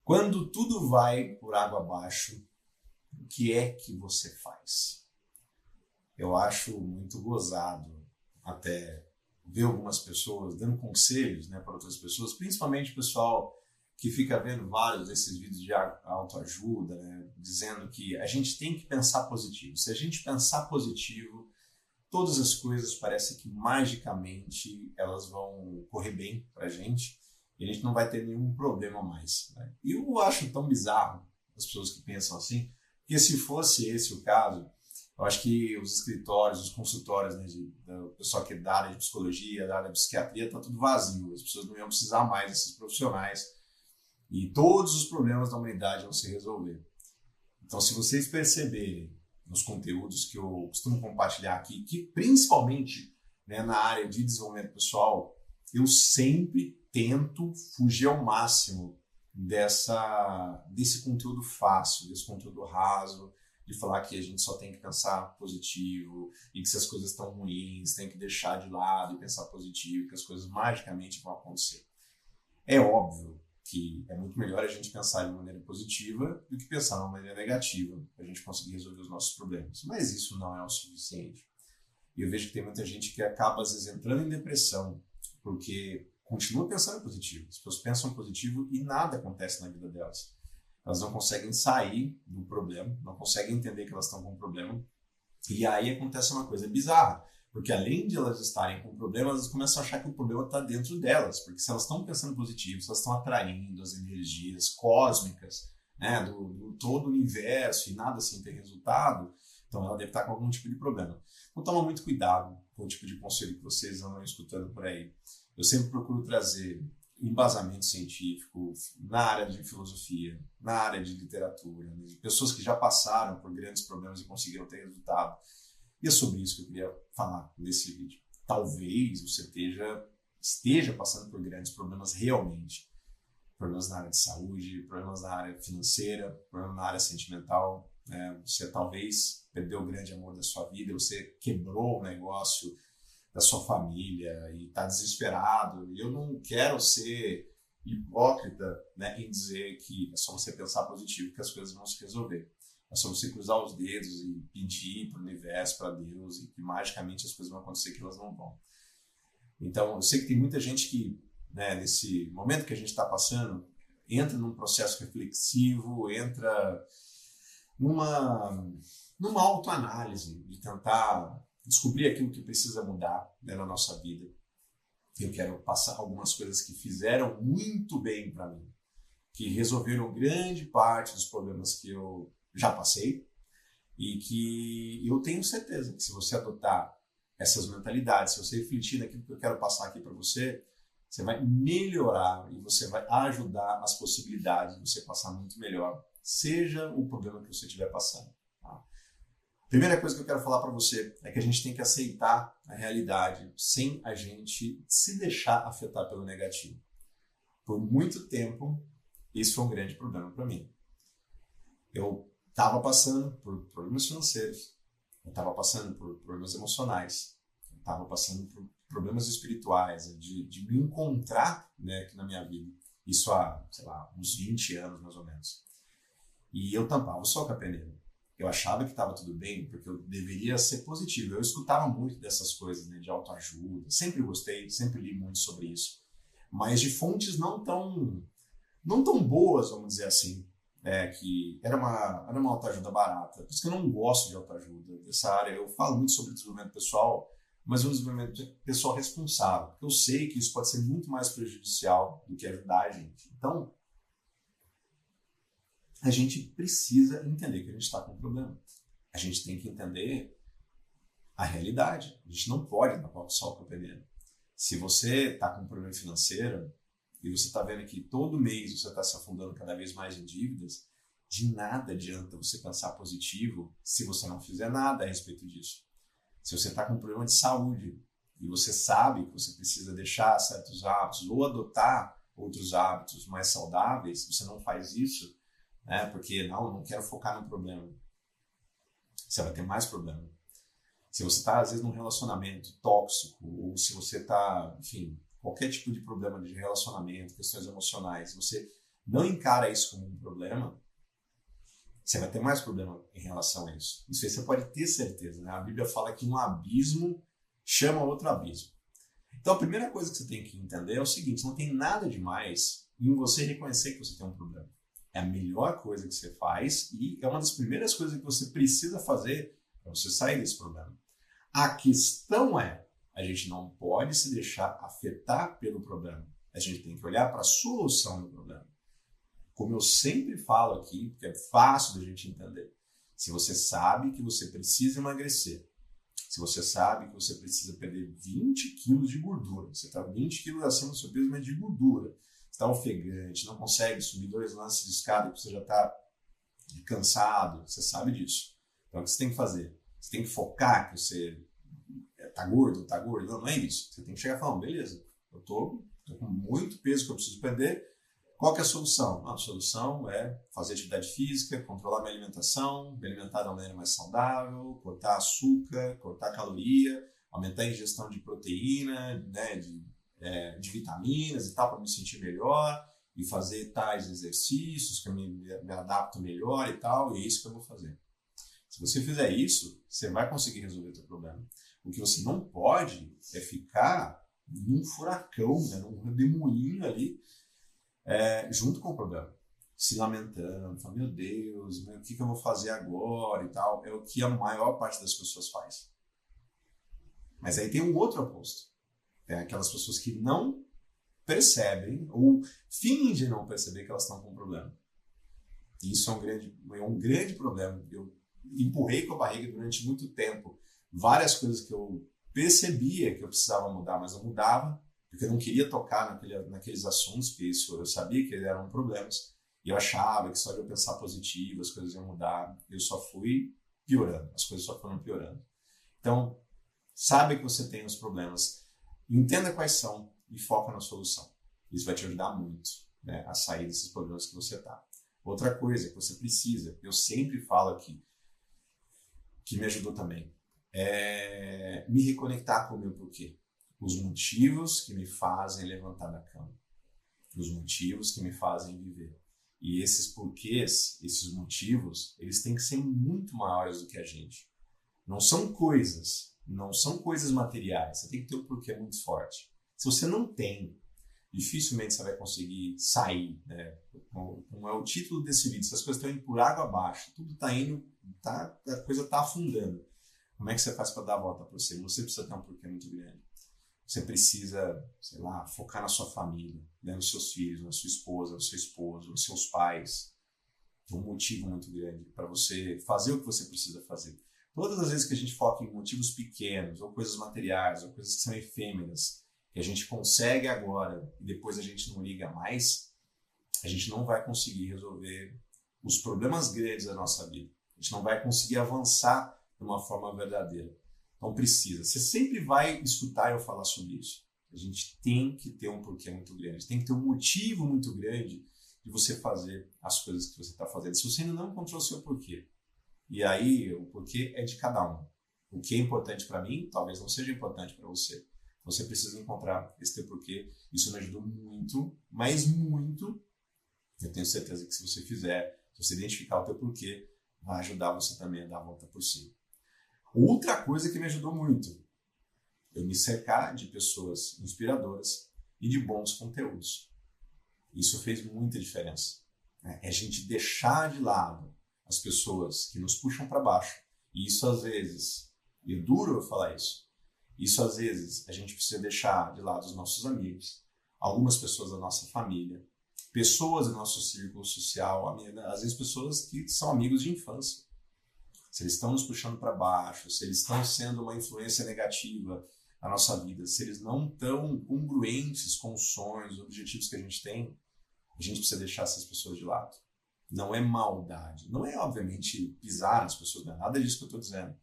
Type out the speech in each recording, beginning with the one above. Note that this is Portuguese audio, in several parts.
Quando tudo vai por água abaixo, o que é que você faz? Eu acho muito gozado até ver algumas pessoas dando conselhos, né, para outras pessoas, principalmente o pessoal que fica vendo vários desses vídeos de autoajuda, né, dizendo que a gente tem que pensar positivo. Se a gente pensar positivo, todas as coisas parece que magicamente elas vão correr bem para a gente e a gente não vai ter nenhum problema mais, né? E eu acho tão bizarro as pessoas que pensam assim, porque se fosse esse o caso, eu acho que os escritórios, os consultórios, né, do pessoal que é da área de psicologia, da área de psiquiatria, está tudo vazio. As pessoas não iam precisar mais desses profissionais e todos os problemas da humanidade vão se resolver. Então, se vocês perceberem nos conteúdos que eu costumo compartilhar aqui, que principalmente, né, na área de desenvolvimento pessoal, eu sempre tento fugir ao máximo desse conteúdo fácil, desse conteúdo raso, de falar que a gente só tem que pensar positivo e que se as coisas estão ruins, tem que deixar de lado e pensar positivo, que as coisas magicamente vão acontecer. É óbvio que é muito melhor a gente pensar de maneira positiva do que pensar de uma maneira negativa para a gente conseguir resolver os nossos problemas. Mas isso não é o suficiente. E eu vejo que tem muita gente que acaba, às vezes, entrando em depressão porque continua pensando positivo. As pessoas pensam positivo e nada acontece na vida delas. Elas não conseguem sair do problema, não conseguem entender que elas estão com um problema. E aí acontece uma coisa bizarra, porque além de elas estarem com problemas, elas começam a achar que o problema está dentro delas, porque se elas estão pensando positivo, se elas estão atraindo as energias cósmicas, né, do todo o universo e nada assim tem resultado, então ela deve estar com algum tipo de problema. Então toma muito cuidado com o tipo de conselho que vocês andam escutando por aí. Eu sempre procuro trazer embasamento científico na área de filosofia, na área de literatura, de pessoas que já passaram por grandes problemas e conseguiram ter resultado. E é sobre isso que eu queria falar nesse vídeo. Talvez você esteja passando por grandes problemas realmente. Problemas na área de saúde, problemas na área financeira, problemas na área sentimental. Você talvez perdeu o grande amor da sua vida, você quebrou o negócio da sua família e está desesperado. E eu não quero ser hipócrita, né, em dizer que é só você pensar positivo que as coisas vão se resolver. É só você cruzar os dedos e pedir para o universo, para Deus, e que magicamente as coisas vão acontecer que elas não vão. Então, eu sei que tem muita gente que, né, nesse momento que a gente está passando, entra num processo reflexivo, entra numa autoanálise de tentar descobrir aquilo que precisa mudar, né, na nossa vida. Eu quero passar algumas coisas que fizeram muito bem para mim, que resolveram grande parte dos problemas que eu já passei e que eu tenho certeza que se você adotar essas mentalidades, se você refletir naquilo que eu quero passar aqui para você, você vai melhorar e você vai ajudar as possibilidades de você passar muito melhor, seja o problema que você estiver passando. Tá? Primeira coisa que eu quero falar para você é que a gente tem que aceitar a realidade sem a gente se deixar afetar pelo negativo. Por muito tempo, isso foi um grande problema para mim. Eu estava passando por problemas financeiros, eu estava passando por problemas emocionais, eu estava passando por problemas espirituais, de me encontrar, né, aqui na minha vida. Isso há, sei lá, uns 20 anos mais ou menos. E eu tampava o sol com a peneira. Eu achava que estava tudo bem, porque eu deveria ser positivo. Eu escutava muito dessas coisas, né, de autoajuda, sempre gostei, sempre li muito sobre isso. Mas de fontes não tão boas, vamos dizer assim. Que era uma autoajuda barata. Por isso que eu não gosto de autoajuda dessa área. Eu falo muito sobre desenvolvimento pessoal, mas um desenvolvimento pessoal responsável. Porque eu sei que isso pode ser muito mais prejudicial do que ajudar a gente. Então, a gente precisa entender que a gente está com um problema. A gente tem que entender a realidade. A gente não pode tapar o sol com a peneira. Se você está com um problema financeiro e você está vendo que todo mês você está se afundando cada vez mais em dívidas, de nada adianta você pensar positivo se você não fizer nada a respeito disso. Se você está com um problema de saúde e você sabe que você precisa deixar certos hábitos ou adotar outros hábitos mais saudáveis, você não faz isso, né, porque não quero focar no problema. Você vai ter mais problema. Se você está, às vezes, num relacionamento tóxico, ou se você está, enfim, qualquer tipo de problema de relacionamento, questões emocionais, você não encara isso como um problema, você vai ter mais problema em relação a isso. Isso aí você pode ter certeza, né? A Bíblia fala que um abismo chama outro abismo. Então, a primeira coisa que você tem que entender é o seguinte: não tem nada demais em você reconhecer que você tem um problema. É a melhor coisa que você faz e é uma das primeiras coisas que você precisa fazer para você sair desse problema. A questão é, a gente não pode se deixar afetar pelo problema. A gente tem que olhar para a solução do problema. Como eu sempre falo aqui, porque é fácil da gente entender. Se você sabe que você precisa emagrecer, se você sabe que você precisa perder 20 quilos de gordura, você está 20 quilos acima do seu peso, mas de gordura, você está ofegante, não consegue subir 2 lances de escada, você já está cansado, você sabe disso. Então, o que você tem que fazer? Você tem que focar que você está gordo, está gordo. Não, não é isso. Você tem que chegar e falar, beleza, eu estou com muito peso que eu preciso perder. Qual que é a solução? A solução é fazer atividade física, controlar minha alimentação, me alimentar de uma maneira mais saudável, cortar açúcar, cortar caloria, aumentar a ingestão de proteína, né, de vitaminas e tal, para me sentir melhor, e fazer tais exercícios que eu me adapto melhor e tal, e é isso que eu vou fazer. Se você fizer isso, você vai conseguir resolver o seu problema. O que você não pode é ficar num furacão, né, num redemoinho ali, junto com o problema, se lamentando, falando, meu Deus, o que eu vou fazer agora e tal. É o que a maior parte das pessoas faz. Mas aí tem um outro oposto. Tem aquelas pessoas que não percebem ou fingem não perceber que elas estão com um problema. E isso é um grande problema. Eu empurrei com a barriga durante muito tempo várias coisas que eu percebia que eu precisava mudar, mas eu mudava, porque eu não queria tocar naqueles assuntos, porque isso eu sabia que eram problemas, e eu achava que só de eu pensar positivo as coisas iam mudar. Eu só fui piorando, as coisas só foram piorando. Então, sabe que você tem os problemas, entenda quais são e foca na solução. Isso vai te ajudar muito, né, a sair desses problemas que você está. Outra coisa que você precisa, eu sempre falo aqui, que me ajudou também, é me reconectar com o meu porquê. Os motivos que me fazem levantar da cama. Os motivos que me fazem viver. E esses porquês, esses motivos, eles têm que ser muito maiores do que a gente. Não são coisas materiais. Você tem que ter um porquê muito forte. Se você não tem, dificilmente você vai conseguir sair, né? Como é o título desse vídeo, se as coisas estão indo por água abaixo, tudo está indo, a coisa está afundando. Como é que você faz para dar a volta por cima? Você precisa ter um porquê muito grande. Você precisa, sei lá, focar na sua família, né, nos seus filhos, na sua esposa, no seu esposo, nos seus pais. Um motivo muito grande para você fazer o que você precisa fazer. Todas as vezes que a gente foca em motivos pequenos, ou coisas materiais, ou coisas que são efêmeras, que a gente consegue agora e depois a gente não liga mais, a gente não vai conseguir resolver os problemas grandes da nossa vida. A gente não vai conseguir avançar de uma forma verdadeira. Então precisa. Você sempre vai escutar eu falar sobre isso. A gente tem que ter um porquê muito grande. Tem que ter um motivo muito grande de você fazer as coisas que você está fazendo. Se você ainda não encontrou o seu porquê, e aí o porquê é de cada um. O que é importante para mim, talvez não seja importante para você. Você precisa encontrar esse teu porquê. Isso me ajudou muito, mas muito. Eu tenho certeza que se você fizer, se você identificar o teu porquê, vai ajudar você também a dar a volta por cima. Outra coisa que me ajudou muito, eu me cercar de pessoas inspiradoras e de bons conteúdos. Isso fez muita diferença. É a gente deixar de lado as pessoas que nos puxam para baixo. E isso às vezes, e é duro eu falar isso às vezes a gente precisa deixar de lado os nossos amigos, algumas pessoas da nossa família, pessoas do nosso círculo social, às vezes pessoas que são amigos de infância. Se eles estão nos puxando para baixo, se eles estão sendo uma influência negativa na nossa vida, se eles não estão congruentes com os sonhos, os objetivos que a gente tem, a gente precisa deixar essas pessoas de lado. Não é maldade, não é obviamente pisar nas pessoas, não é nada disso que eu estou dizendo,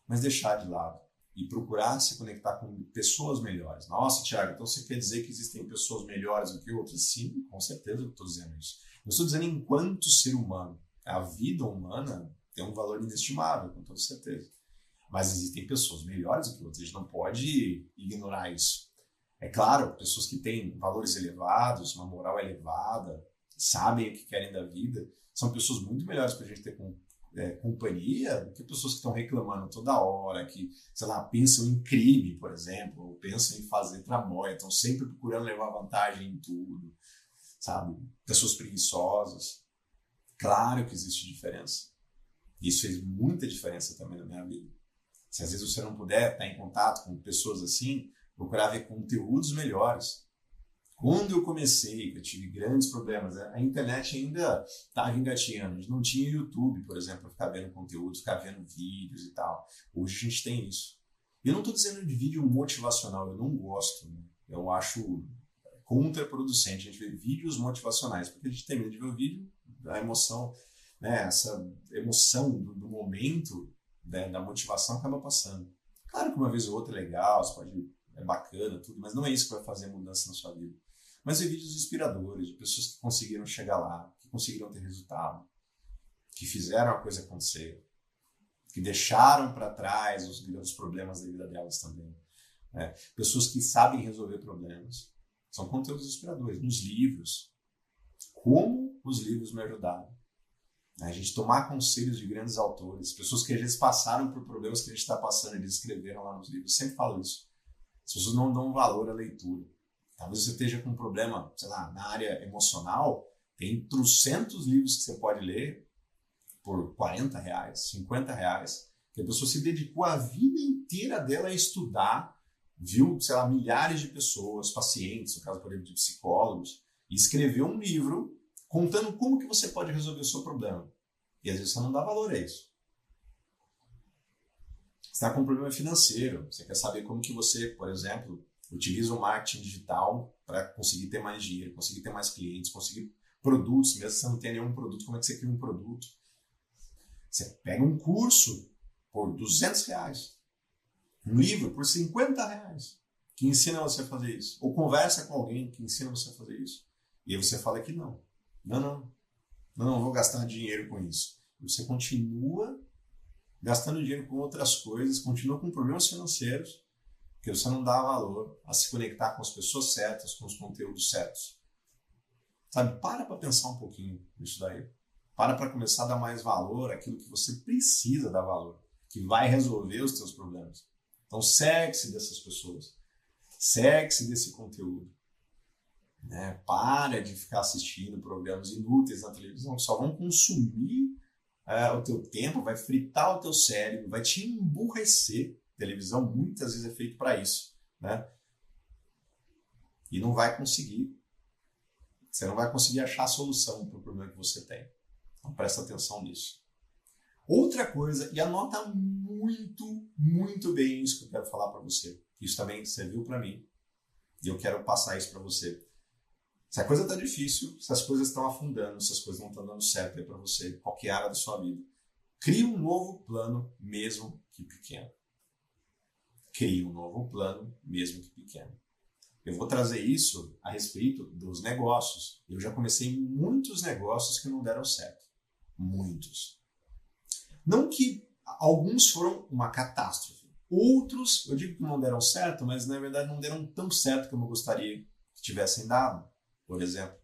mas deixar de lado e procurar se conectar com pessoas melhores. Nossa, Thiago, então você quer dizer que existem pessoas melhores do que outras? Sim, com certeza eu estou dizendo isso. Eu estou dizendo enquanto ser humano. A vida humana tem um valor inestimável, com toda certeza. Mas existem pessoas melhores do que outras. A gente não pode ignorar isso. É claro, pessoas que têm valores elevados, uma moral elevada, sabem o que querem da vida, são pessoas muito melhores para a gente ter companhia do que pessoas que estão reclamando toda hora, que, sei lá, pensam em crime, por exemplo, ou pensam em fazer tramóia, estão sempre procurando levar vantagem em tudo, sabe? Pessoas preguiçosas. Claro que existe diferença. Isso fez muita diferença também na minha vida. Se às vezes você não puder estar em contato com pessoas assim, procurar ver conteúdos melhores. Quando eu comecei, eu tive grandes problemas, a internet ainda estava engatinhando, a gente não tinha YouTube, por exemplo, para ficar vendo conteúdo, ficar vendo vídeos e tal. Hoje a gente tem isso. E eu não estou dizendo de vídeo motivacional, eu não gosto, né? Eu acho contraproducente a gente ver vídeos motivacionais, porque a gente tem medo de ver o vídeo, a emoção, né, essa emoção do momento, né, da motivação acaba passando. Claro que uma vez ou outra é legal, é bacana, tudo, mas não é isso que vai fazer a mudança na sua vida. Mas ver vídeos inspiradores, de pessoas que conseguiram chegar lá, que conseguiram ter resultado, que fizeram a coisa acontecer, que deixaram para trás os problemas da vida delas também. Né? Pessoas que sabem resolver problemas. São conteúdos inspiradores. Nos livros, como os livros me ajudaram. A gente tomar conselhos de grandes autores, pessoas que às vezes passaram por problemas que a gente está passando, eles escreveram lá nos livros. Eu sempre falo isso. As pessoas não dão valor à leitura. Talvez você esteja com um problema, sei lá, na área emocional, tem trocentos livros que você pode ler por R$40, R$50, que a pessoa se dedicou a vida inteira dela a estudar, viu, sei lá, milhares de pessoas, pacientes, no caso, por exemplo, de psicólogos, e escreveu um livro contando como que você pode resolver o seu problema. E às vezes você não dá valor a isso. Você está com um problema financeiro, você quer saber como que você, por exemplo, utiliza o marketing digital para conseguir ter mais dinheiro, conseguir ter mais clientes, conseguir produtos, mesmo se você não tem nenhum produto, como é que você cria um produto? Você pega um curso por R$200, um livro por R$50, que ensina você a fazer isso. Ou conversa com alguém que ensina você a fazer isso. E aí você fala que não, vou gastar dinheiro com isso. E você continua gastando dinheiro com outras coisas, continua com problemas financeiros, porque você não dá valor a se conectar com as pessoas certas, com os conteúdos certos. Sabe, para pensar um pouquinho nisso daí. Para começar a dar mais valor àquilo que você precisa dar valor, que vai resolver os seus problemas. Então, segue-se dessas pessoas. Segue-se desse conteúdo. Né? Para de ficar assistindo programas inúteis na televisão, que só vão consumir o teu tempo, vai fritar o teu cérebro, vai te emburrecer. Televisão muitas vezes é feito para isso, né? E não vai conseguir. Você não vai conseguir achar a solução para o problema que você tem. Então presta atenção nisso. Outra coisa, e anota muito, muito bem isso que eu quero falar para você. Isso também serviu para mim. E eu quero passar isso para você. Se a coisa está difícil, se as coisas estão afundando, se as coisas não estão dando certo aí para você, qualquer área da sua vida, crie um novo plano, mesmo que pequeno. Crie um novo plano, mesmo que pequeno. Eu vou trazer isso a respeito dos negócios. Eu já comecei muitos negócios que não deram certo. Muitos. Não que alguns foram uma catástrofe. Outros, eu digo que não deram certo, mas na verdade não deram tão certo como eu gostaria que tivessem dado, por exemplo.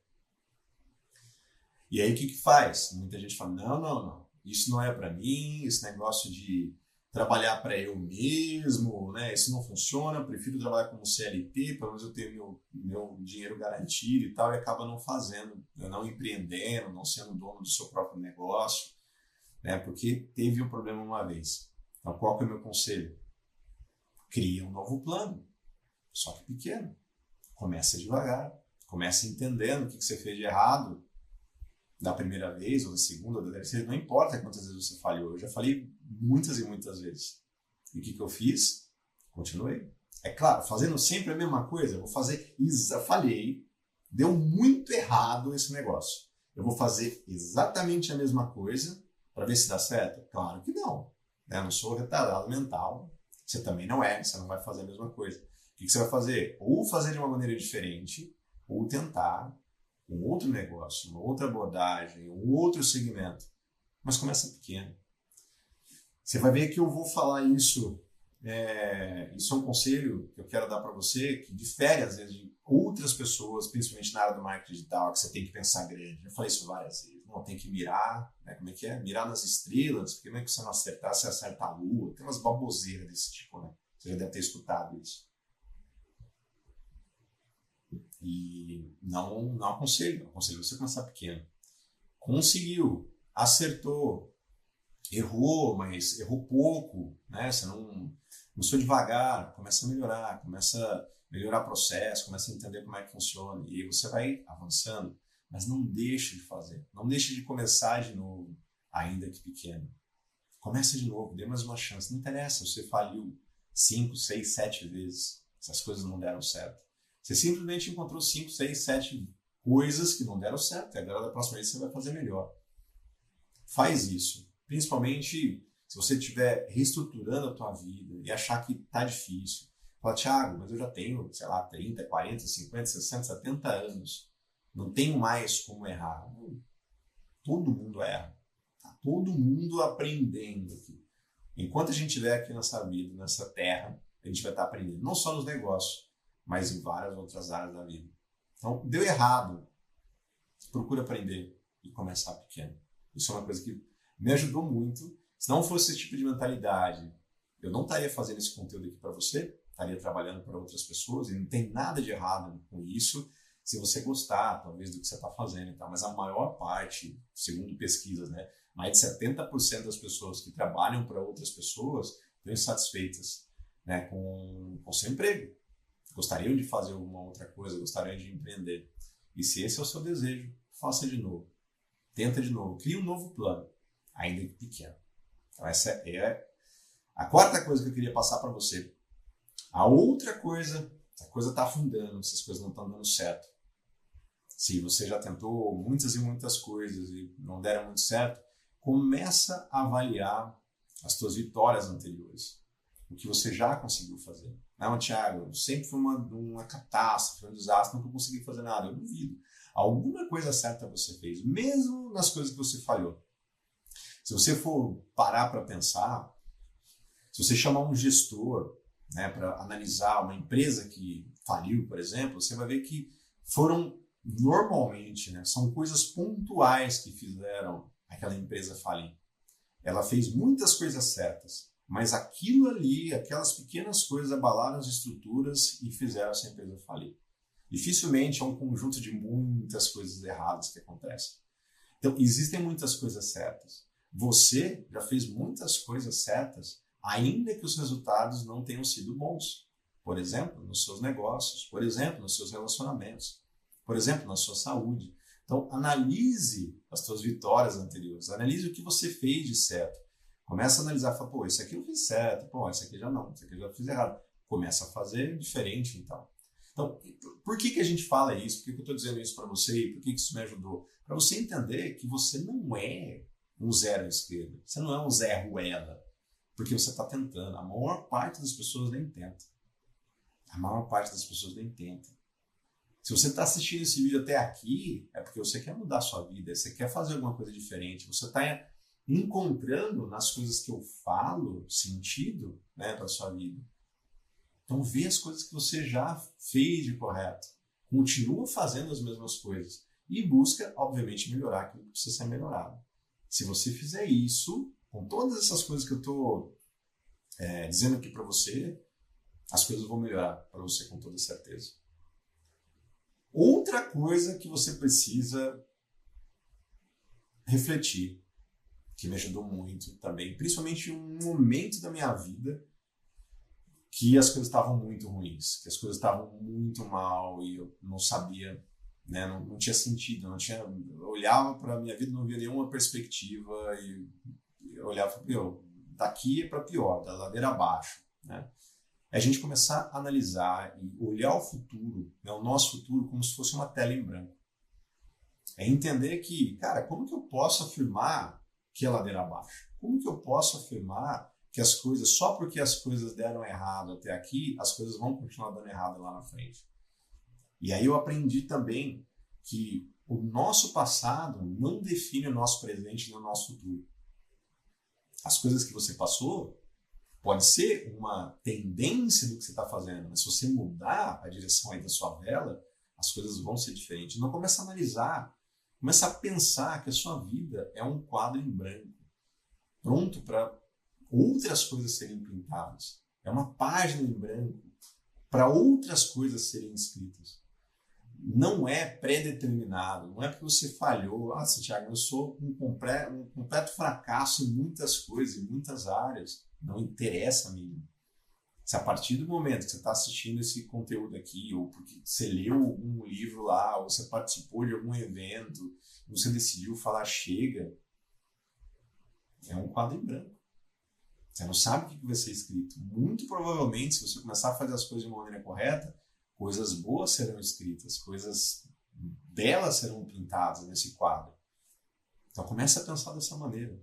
E aí o que faz? Muita gente fala, não, isso não é para mim, esse negócio de trabalhar para eu mesmo, né? Isso não funciona, eu prefiro trabalhar como CLT, pelo menos eu tenho meu dinheiro garantido e tal, e acaba não fazendo, não empreendendo, não sendo dono do seu próprio negócio, né? Porque teve um problema uma vez. Então, qual que é o meu conselho? Cria um novo plano, só que pequeno. Começa devagar, começa entendendo o que você fez de errado da primeira vez, ou da segunda, ou da terceira, não importa quantas vezes você falhou. Eu já falei muitas e muitas vezes. E o que eu fiz? Continuei. É claro, fazendo sempre a mesma coisa, eu vou fazer, falhei, deu muito errado esse negócio. Eu vou fazer exatamente a mesma coisa para ver se dá certo? Claro que não. Eu não sou retardado mental, você também não é, você não vai fazer a mesma coisa. O que você vai fazer? Ou fazer de uma maneira diferente, ou tentar um outro negócio, uma outra abordagem, um outro segmento. Mas começa pequeno. Você vai ver que eu vou falar isso isso é um conselho que eu quero dar para você, que difere às vezes de outras pessoas, principalmente na área do marketing digital, que você tem que pensar grande. Eu falei isso várias vezes. Não, tem que mirar, né? Como é que é? Mirar nas estrelas, porque não é que você não acertar, você acerta a lua. Tem umas baboseiras desse tipo, né? Você já deve ter escutado isso. E não aconselho você começar pequeno. Conseguiu, acertou, errou, mas errou pouco, né? Você não começou devagar, começa a melhorar o processo, começa a entender como é que funciona, e aí você vai avançando, mas não deixe de fazer, não deixe de começar de novo, ainda que pequeno. Comece de novo, dê mais uma chance, não interessa, você faliu 5, 6, 7 vezes, essas coisas não deram certo. Você simplesmente encontrou 5, 6, 7 coisas que não deram certo, e agora da próxima vez você vai fazer melhor. Faz isso. Principalmente se você estiver reestruturando a tua vida e achar que tá difícil. Fala, Thiago, mas eu já tenho, sei lá, 30, 40, 50, 60, 70 anos. Não tenho mais como errar. Todo mundo erra. Tá todo mundo aprendendo aqui. Enquanto a gente estiver aqui nessa vida, nessa terra, a gente vai estar aprendendo. Não só nos negócios, mas em várias outras áreas da vida. Então, deu errado. Procura aprender e começar pequeno. Isso é uma coisa que me ajudou muito. Se não fosse esse tipo de mentalidade, eu não estaria fazendo esse conteúdo aqui para você, estaria trabalhando para outras pessoas, e não tem nada de errado com isso, se você gostar, talvez, do que você está fazendo e tal. Mas a maior parte, segundo pesquisas, né, mais de 70% das pessoas que trabalham para outras pessoas estão insatisfeitas, né, com seu emprego. Gostariam de fazer alguma outra coisa, gostariam de empreender. E se esse é o seu desejo, faça de novo. Tenta de novo. Crie um novo plano, ainda que pequeno. Então essa é a quarta coisa que eu queria passar para você. A outra coisa, a coisa está afundando, essas coisas não estão dando certo. Se você já tentou muitas e muitas coisas e não deram muito certo, começa a avaliar as suas vitórias anteriores. O que você já conseguiu fazer. Não, Thiago, sempre foi uma catástrofe, foi um desastre, nunca consegui fazer nada. Eu duvido. Alguma coisa certa você fez, mesmo nas coisas que você falhou. Se você for parar para pensar, se você chamar um gestor, né, para analisar uma empresa que faliu, por exemplo, você vai ver que foram normalmente, né, são coisas pontuais que fizeram aquela empresa falir. Ela fez muitas coisas certas, mas aquilo ali, aquelas pequenas coisas abalaram as estruturas e fizeram essa empresa falir. Dificilmente é um conjunto de muitas coisas erradas que acontecem. Então, existem muitas coisas certas. Você já fez muitas coisas certas, ainda que os resultados não tenham sido bons. Por exemplo, nos seus negócios, por exemplo, nos seus relacionamentos, por exemplo, na sua saúde. Então, analise as suas vitórias anteriores, analise o que você fez de certo. Começa a analisar, fala, pô, isso aqui eu fiz certo, pô, isso aqui já não, isso aqui eu já fiz errado. Começa a fazer diferente, então. Então, por que a gente fala isso? Por que eu estou dizendo isso para você? E por que isso me ajudou? Para você entender que você não é um zero à esquerda. Você não é um Zé Ruela. Porque você está tentando. A maior parte das pessoas nem tenta. A maior parte das pessoas nem tenta. Se você está assistindo esse vídeo até aqui, é porque você quer mudar a sua vida. Você quer fazer alguma coisa diferente. Você está encontrando nas coisas que eu falo sentido, né, para a sua vida. Então, vê as coisas que você já fez de correto. Continua fazendo as mesmas coisas. E busca, obviamente, melhorar aquilo que precisa ser melhorado. Se você fizer isso, com todas essas coisas que eu estou dizendo aqui para você, as coisas vão melhorar para você com toda certeza. Outra coisa que você precisa refletir, que me ajudou muito também, principalmente em um momento da minha vida que as coisas estavam muito ruins, que as coisas estavam muito mal e eu não sabia, né, não tinha sentido, eu olhava para a minha vida, não via nenhuma perspectiva e eu olhava e falava, daqui é para pior, da ladeira abaixo, né? É a gente começar a analisar e olhar o futuro, né, o nosso futuro, como se fosse uma tela em branco. É entender que, cara, como que eu posso afirmar que é ladeira abaixo? Como que eu posso afirmar que as coisas, só porque as coisas deram errado até aqui, as coisas vão continuar dando errado lá na frente? E aí eu aprendi também que o nosso passado não define o nosso presente nem o nosso futuro. As coisas que você passou Pode ser uma tendência do que você está fazendo, mas se você mudar a direção aí da sua vela, as coisas vão ser diferentes. Não começa a analisar, começa a pensar que a sua vida é um quadro em branco, pronto para outras coisas serem pintadas. É uma página em branco para outras coisas serem escritas. Não é pré-determinado, não é porque você falhou. Ah, Thiago, eu sou um completo fracasso em muitas coisas, em muitas áreas. Não interessa a mim. Se a partir do momento que você está assistindo esse conteúdo aqui, ou porque você leu um livro lá, ou você participou de algum evento, você decidiu falar chega, é um quadro em branco. Você não sabe o que vai ser escrito. Muito provavelmente, se você começar a fazer as coisas de uma maneira correta, coisas boas serão escritas, coisas belas serão pintadas nesse quadro. Então comece a pensar dessa maneira.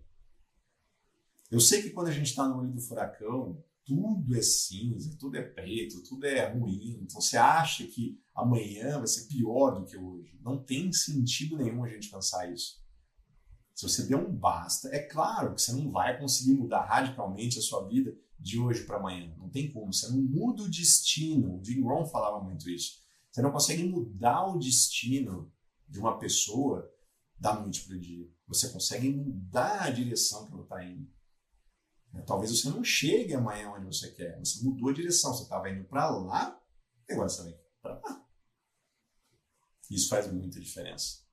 Eu sei que quando a gente está no olho do furacão, tudo é cinza, tudo é preto, tudo é ruim. Então você acha que amanhã vai ser pior do que hoje. Não tem sentido nenhum a gente pensar isso. Se você der um basta, é claro que você não vai conseguir mudar radicalmente a sua vida de hoje para amanhã. Não tem como. Você não muda o destino. O Jim Rohn falava muito isso. Você não consegue mudar o destino de uma pessoa da noite para o dia. Você consegue mudar a direção que ela está indo. Talvez você não chegue amanhã onde você quer. Você mudou a direção. Você estava indo para lá e agora você vai para lá. Isso faz muita diferença.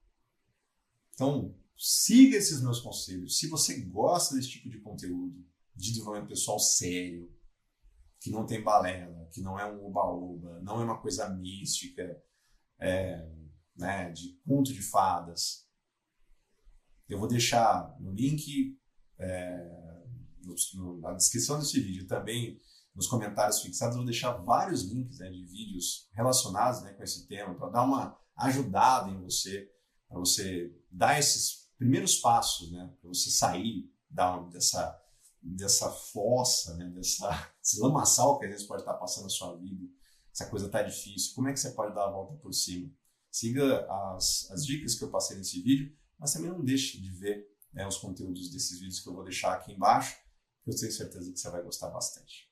Então, siga esses meus conselhos. Se você gosta desse tipo de conteúdo, de desenvolvimento pessoal sério, que não tem balela, que não é um oba-oba, não é uma coisa mística, de conto de fadas, eu vou deixar no link, na descrição desse vídeo, também nos comentários fixados, eu vou deixar vários links de vídeos relacionados com esse tema, para dar uma ajudada em você, para você dar esses primeiros passos, para você sair dessa fossa, desse lamaçal que às vezes pode estar passando na sua vida. Essa coisa está difícil. Como é que você pode dar a volta por cima? Siga as dicas que eu passei nesse vídeo, mas também não deixe de ver os conteúdos desses vídeos que eu vou deixar aqui embaixo, que eu tenho certeza que você vai gostar bastante.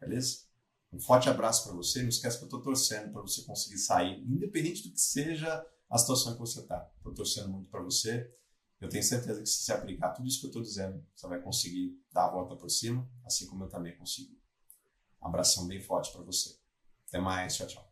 Beleza? Um forte abraço para você. Não esquece que eu estou torcendo para você conseguir sair, independente do que seja a situação que você está. Estou torcendo muito para você. Eu tenho certeza que se você aplicar tudo isso que eu estou dizendo, você vai conseguir dar a volta por cima, assim como eu também consegui. Um abração bem forte para você. Até mais. Tchau, tchau.